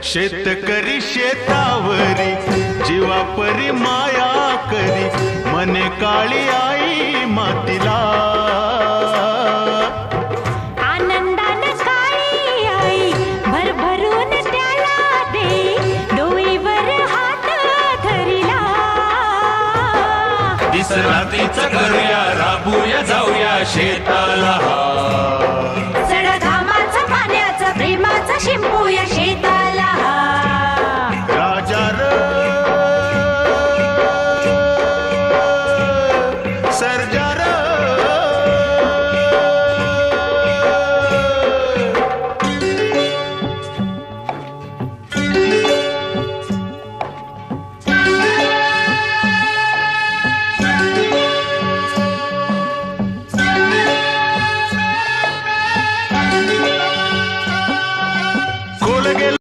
शेतकरी शेतावरी जीवापरी माया करी, मने काळी आई मातीला. आनंदान काळी आई भरभरून त्याला दे, डोईवर हात धरिला. दिस रात्रीच करूया, राबूया जाऊया शेताला. चढ घामाचं पाण्याचं प्रेमाचं शिंपूया शेता.